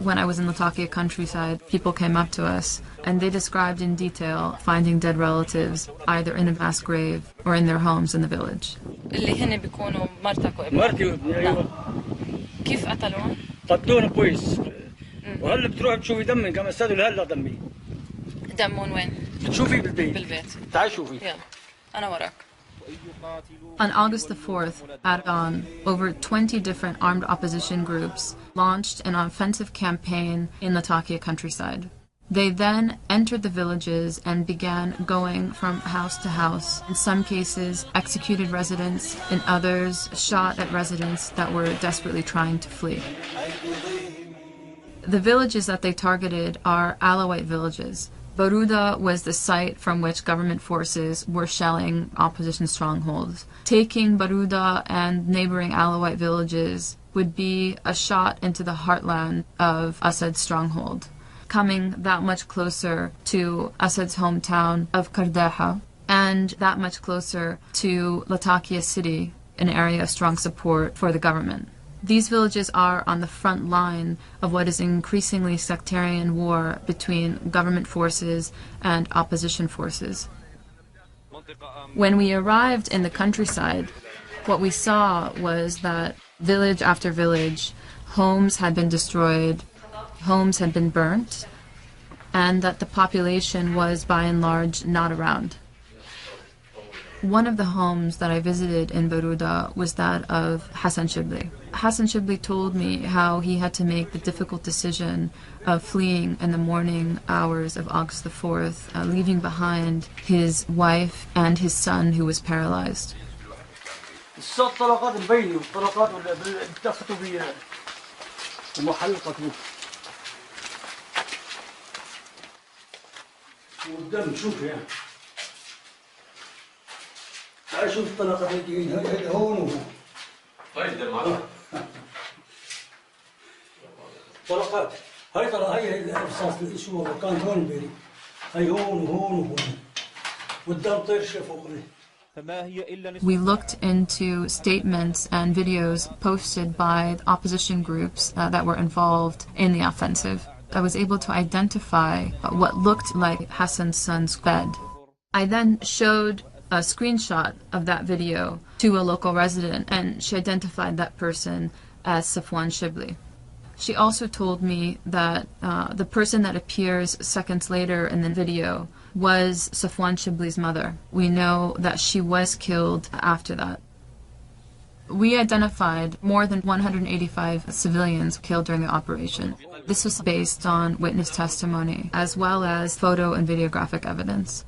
When I was in Laذقية countryside, people came up to us and they described in detail finding dead relatives either in a mass grave or in their homes in the village. اللي هن بيكونوا مرتك وابنك. مرتي وابني ايوه. كيف قتلون؟ قتلوهم كويس. وهلا بتروح تشوفي دمي كما استاذوا لهلا دمي. دمهم وين؟ بتشوفي بالبيت. بالبيت. تعال شوفي. يلا أنا وراك. On August the 4th, at dawn, over 20 different armed opposition groups launched an offensive campaign in Laذقية countryside. They then entered the villages and began going from house to house. In some cases, executed residents, in others, shot at residents that were desperately trying to flee. The villages that they targeted are Alawite villages. Baruda was the site from which government forces were shelling opposition strongholds. Taking Baruda and neighboring Alawite villages would be a shot into the heartland of Asad's stronghold, coming that much closer to Asad's hometown of Kardaha, and that much closer to Laذقية city, an area of strong support for the government. These villages are on the front line of what is an increasingly sectarian war between government forces and opposition forces. When we arrived in the countryside, what we saw was that village after village, homes had been destroyed, homes had been burnt, and that the population was by and large not around. One of the homes that I visited in Baruda was that of Hassan Shibli. Hassan Shibli told me how he had to make the difficult decision of fleeing in the morning hours of August the 4th, leaving behind his wife and his son who was paralyzed. شوف الطلقة هي هون وهون. طيب ده معلومة. طلقات. هاي ترى هي الرصاص اللي شو كان هون بيري. هي هون وهون وهون. والدم طير فوقني. We looked into statements and videos posted by opposition groups that were involved in the offensive. I was able to identify what looked like Hassan's son's bed. I then showed a screenshot of that video to a local resident, and she identified that person as Safwan Shibli. She also told me that the person that appears seconds later in the video was Safwan Shibli's mother. We know that she was killed after that. We identified more than 185 civilians killed during the operation. This was based on witness testimony, as well as photo and videographic evidence.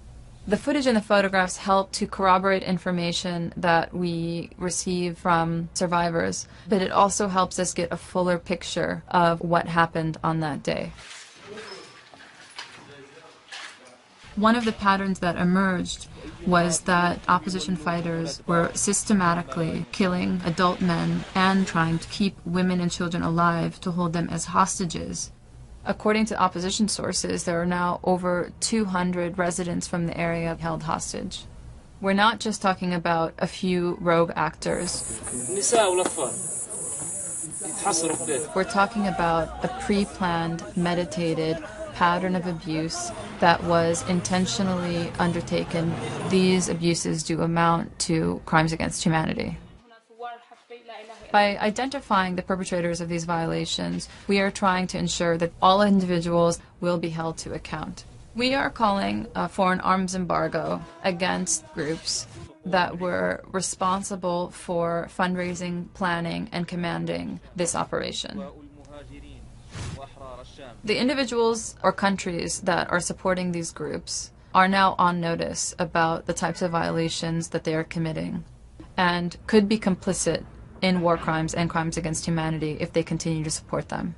The footage and the photographs help to corroborate information that we receive from survivors, but it also helps us get a fuller picture of what happened on that day. One of the patterns that emerged was that opposition fighters were systematically killing adult men and trying to keep women and children alive to hold them as hostages. According to opposition sources, there are now over 200 residents from the area held hostage. We're not just talking about a few rogue actors. We're talking about a pre-planned, meditated pattern of abuse that was intentionally undertaken. These abuses do amount to crimes against humanity. By identifying the perpetrators of these violations, we are trying to ensure that all individuals will be held to account. We are calling for an arms embargo against groups that were responsible for fundraising, planning, and commanding this operation. The individuals or countries that are supporting these groups are now on notice about the types of violations that they are committing and could be complicit in war crimes and crimes against humanity if they continue to support them.